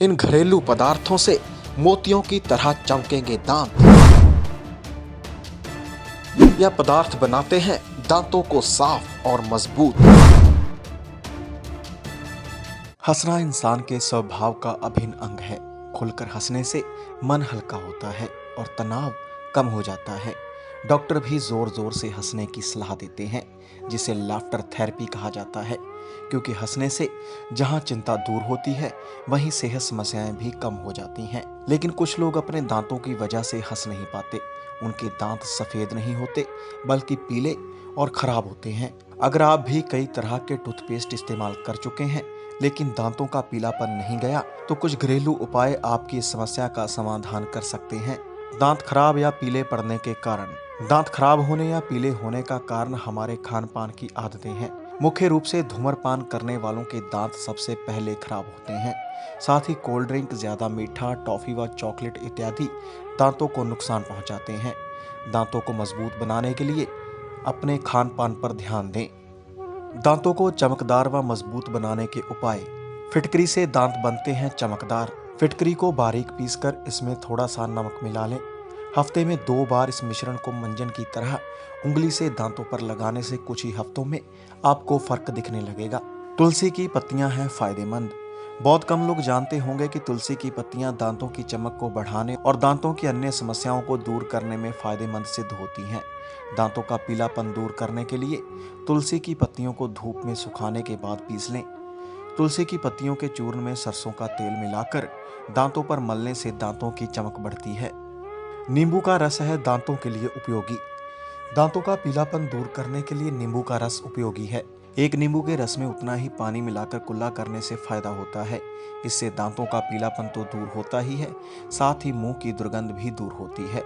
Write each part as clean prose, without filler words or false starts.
इन घरेलू पदार्थों से मोतियों की तरह चमकेंगे दांत। यह पदार्थ बनाते हैं दांतों को साफ और मजबूत। हंसना इंसान के स्वभाव का अभिन्न अंग है। खुलकर हंसने से मन हल्का होता है और तनाव कम हो जाता है। डॉक्टर भी जोर जोर से हंसने की सलाह देते हैं, जिसे लाफ्टर थेरेपी कहा जाता है, क्योंकि हंसने से जहां चिंता दूर होती है वहीं सेहत समस्याएं भी कम हो जाती हैं। लेकिन कुछ लोग अपने दांतों की वजह से हंस नहीं पाते। उनके दांत सफेद नहीं होते बल्कि पीले और खराब होते हैं। अगर आप भी कई तरह के टूथपेस्ट इस्तेमाल कर चुके हैं लेकिन दांतों का पीलापन नहीं गया, तो कुछ घरेलू उपाय आपकी इस समस्या का समाधान कर सकते हैं। दांत खराब या पीले पड़ने के कारण। दांत खराब होने या पीले होने का कारण हमारे खान पान की आदतें हैं। मुख्य रूप से धूम्रपान करने वालों के दांत सबसे पहले खराब होते हैं। साथ ही कोल्ड ड्रिंक, ज्यादा मीठा, टॉफी व चॉकलेट इत्यादि दांतों को नुकसान पहुंचाते हैं। दांतों को मजबूत बनाने के लिए अपने खान पान पर ध्यान दें। दांतों को चमकदार व मजबूत बनाने के उपाय। फिटकरी से दांत बनते हैं चमकदार। फिटकरी को बारीक पीसकर इसमें थोड़ा सा नमक मिला लें। हफ्ते में 2 बार इस मिश्रण को मंजन की तरह उंगली से दांतों पर लगाने से कुछ ही हफ्तों में आपको फर्क दिखने लगेगा। तुलसी की पत्तियां हैं फायदेमंद। बहुत कम लोग जानते होंगे कि तुलसी की पत्तियां दांतों की चमक को बढ़ाने और दांतों की अन्य समस्याओं को दूर करने में फायदेमंद सिद्ध होती हैं। दांतों का पीलापन दूर करने के लिए तुलसी की पत्तियों को धूप में सुखाने के बाद पीस लें। तुलसी की पत्तियों के चूर्ण में सरसों का तेल मिलाकर दांतों पर मलने से दांतों की चमक बढ़ती है। नींबू का रस है दांतों के लिए उपयोगी। दांतों का पीलापन दूर करने के लिए नींबू का रस उपयोगी है। एक नींबू के रस में उतना ही पानी मिलाकर कुल्ला करने से फायदा होता है। इससे दांतों का पीलापन तो दूर होता ही है, साथ ही मुंह की दुर्गंध भी दूर होती है।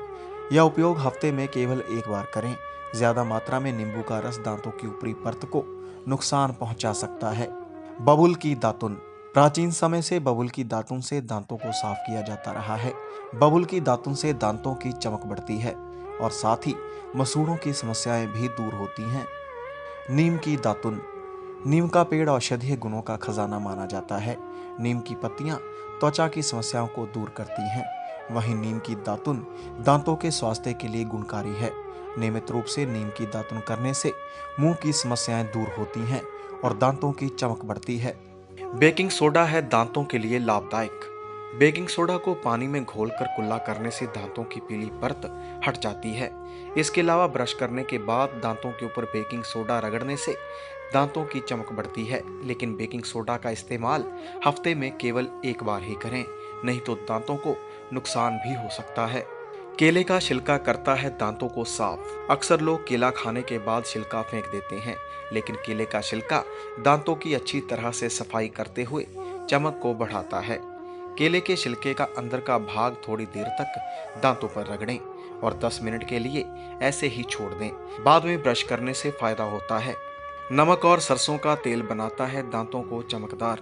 यह उपयोग हफ्ते में केवल 1 बार करें। ज्यादा मात्रा में नींबू का रस दांतों की ऊपरी परत को नुकसान पहुंचा सकता है। बबूल की दातुन। प्राचीन समय से बबूल की दातुन से दांतों को साफ किया जाता रहा है। बबूल की दातुन से दांतों की चमक बढ़ती है और साथ ही मसूड़ों की समस्याएं भी दूर होती हैं। नीम की दातुन। नीम का पेड़ औषधीय गुणों का खजाना माना जाता है। नीम की पत्तियां त्वचा की समस्याओं को दूर करती हैं। वहीं नीम की दातुन दांतों के स्वास्थ्य के लिए गुणकारी है। नियमित रूप से नीम की दातुन करने से मुंह की समस्याएं दूर होती हैं और दांतों की चमक बढ़ती है। बेकिंग सोडा है दांतों के लिए लाभदायक। बेकिंग सोडा को पानी में घोलकर कुल्ला करने से दांतों की पीली परत हट जाती है। इसके अलावा ब्रश करने के बाद दांतों के ऊपर बेकिंग सोडा रगड़ने से दांतों की चमक बढ़ती है। लेकिन बेकिंग सोडा का इस्तेमाल हफ्ते में केवल 1 बार ही करें, नहीं तो दांतों को नुकसान भी हो सकता है। केले का छिलका करता है दांतों को साफ। अक्सर लोग केला खाने के बाद छिलका फेंक देते हैं, लेकिन केले का छिलका दांतों की अच्छी तरह से सफाई करते हुए चमक को बढ़ाता है। केले के छिलके का अंदर का भाग थोड़ी देर तक दांतों पर रगड़ें और 10 मिनट के लिए ऐसे ही छोड़ दें। बाद में ब्रश करने से फायदा होता है। नमक और सरसों का तेल बनाता है दांतों को चमकदार।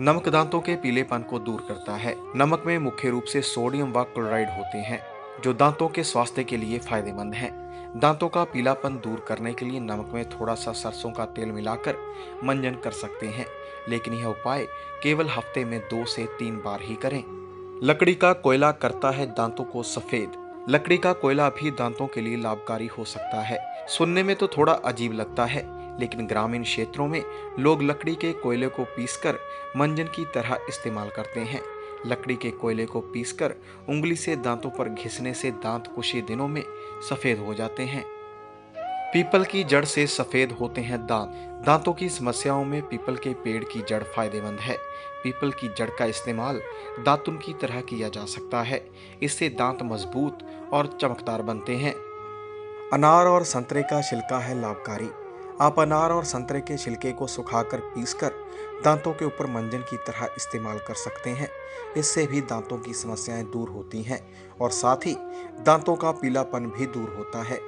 नमक दांतों के पीलेपन को दूर करता है। नमक में मुख्य रूप से सोडियम व क्लोराइड होते हैं, जो दांतों के स्वास्थ्य के लिए फायदेमंद हैं। दांतों का पीलापन दूर करने के लिए नमक में थोड़ा सा सरसों का तेल मिलाकर मंजन कर सकते हैं, लेकिन यह उपाय केवल हफ्ते में 2 से 3 बार ही करें। लकड़ी का कोयला करता है दांतों को सफेद। लकड़ी का कोयला भी दांतों के लिए लाभकारी हो सकता है। सुनने में तो थोड़ा अजीब लगता है, लेकिन ग्रामीण क्षेत्रों में लोग लकड़ी के कोयले को पीसकर मंजन की तरह इस्तेमाल करते हैं। लकड़ी के कोयले को पीसकर उंगली से दांतों पर घिसने से दांत कुछ ही दिनों में सफेद हो जाते हैं। पीपल की जड़ से सफेद होते हैं दांत। दांतों की समस्याओं में पीपल के पेड़ की जड़ फायदेमंद है। पीपल की जड़ का इस्तेमाल दातुन की तरह किया जा सकता है। इससे दांत मजबूत और चमकदार बनते हैं। अनार और संतरे का छिलका है लाभकारी। आप अनार और संतरे के छिलके को सुखाकर पीसकर दांतों के ऊपर मंजन की तरह इस्तेमाल कर सकते हैं। इससे भी दांतों की समस्याएं दूर होती हैं और साथ ही दांतों का पीलापन भी दूर होता है।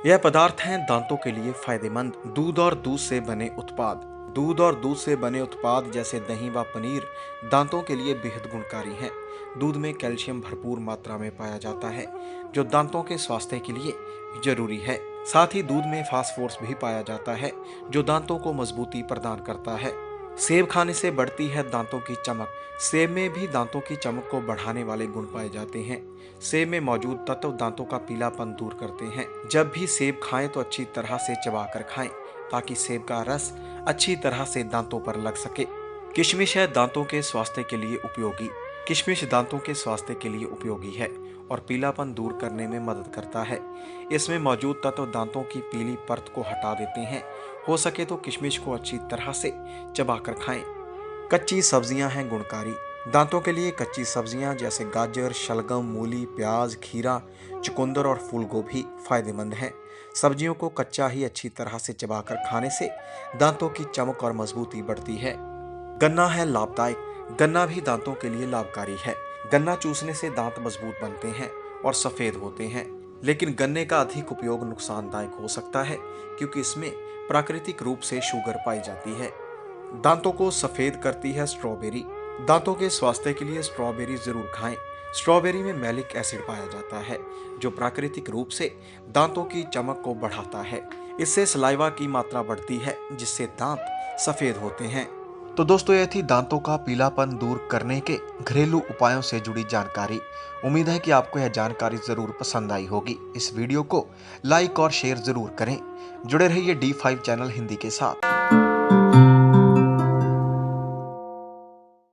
यह पदार्थ हैं दांतों के लिए फायदेमंद। दूध और दूध से बने उत्पाद। दूध और दूध से बने उत्पाद जैसे दही व पनीर दांतों के लिए बेहद गुणकारी हैं। दूध में कैल्शियम भरपूर मात्रा में पाया जाता है, जो दांतों के स्वास्थ्य के लिए जरूरी है। साथ ही दूध में फास्फोरस भी पाया जाता है, जो दांतों को मजबूती प्रदान करता है। सेब खाने से बढ़ती है दांतों की चमक। सेब में भी दांतों की चमक को बढ़ाने वाले गुण पाए जाते हैं। सेब में मौजूद तत्व दांतों का पीलापन दूर करते हैं। जब भी सेब खाएं तो अच्छी तरह से चबाकर खाएं ताकि सेब का रस अच्छी तरह से दांतों पर लग सके। किशमिश है दांतों के स्वास्थ्य के लिए उपयोगी। किशमिश दांतों के स्वास्थ्य के लिए उपयोगी है और पीलापन दूर करने में मदद करता है। इसमें मौजूद तत्व दांतों की पीली परत को हटा देते हैं। हो सके तो किशमिश को अच्छी तरह से चबाकर खाएं। कच्ची सब्जियां हैं गुणकारी। दांतों के लिए कच्ची सब्जियां जैसे गाजर, शलगम, मूली, प्याज, खीरा, चुकंदर और फूल गोभी फायदेमंद हैं। सब्जियों को कच्चा ही अच्छी तरह से चबाकर खाने से दांतों की चमक और मजबूती बढ़ती है। गन्ना है लाभदायक। गन्ना भी दांतों के लिए लाभकारी है। गन्ना चूसने से दांत मजबूत बनते हैं और सफेद होते हैं। लेकिन गन्ने का अधिक उपयोग नुकसानदायक हो सकता है क्योंकि इसमें प्राकृतिक रूप से शुगर पाई जाती है। दांतों को सफेद करती है स्ट्रॉबेरी। दांतों के स्वास्थ्य के लिए स्ट्रॉबेरी जरूर खाएं। स्ट्रॉबेरी में मैलिक एसिड पाया जाता है जो प्राकृतिक रूप से दांतों की चमक को बढ़ाता है। इससे सलाइवा की मात्रा बढ़ती है जिससे दांत सफेद होते हैं। तो दोस्तों यह थी दांतों का पीलापन दूर करने के घरेलू उपायों से जुड़ी जानकारी। उम्मीद है कि आपको यह जानकारी जरूर पसंद आई होगी। इस वीडियो को लाइक और शेयर जरूर करें। जुड़े रहिए D5 चैनल हिंदी के साथ।